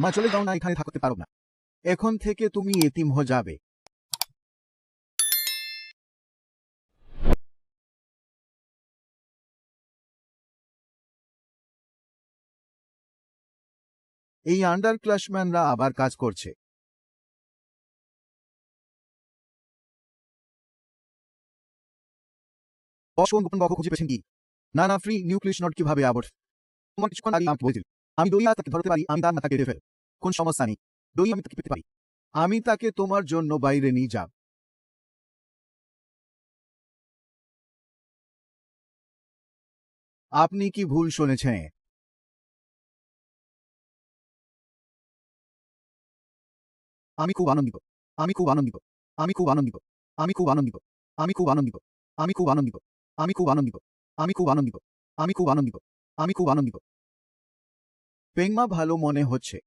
মা চলে যাও না, এখানে থাকতে পারো না। এখন থেকে তুমি এতিম হয়ে যাবে। এই আন্ডার ক্লাসম্যানরা আবার কাজ করছে। বস কোন গোপন কক্ষ খুঁজে পেয়েছেন কি? না না, ফ্রি নিউক্লিয়াস নট কিভাবে আবার? তোমার কিছুক্ষণ আগে আমাকে বলেছিল আমি দইয়া তাকে ধরতে পারি, আমি তার মাথা কেটে ফেল। কোন সমস্যা নেই, দই আমি তাকে পেতে পারি। আমি তাকে তোমার জন্য বাইরে নিয়ে যাব। আপনি কি ভুল শুনেছেন? আমি খুব আনন্দিত, আমি খুব আনন্দিত, আমি খুব আনন্দিত, আমি খুব আনন্দিত, আমি খুব আনন্দিত, আমি খুব আনন্দিত, আমি খুব আনন্দিত, আমি খুব আনন্দিত, আমি খুব আনন্দিত, আমি খুব আনন্দিত। পেংমা ভালো মনে হচ্ছে।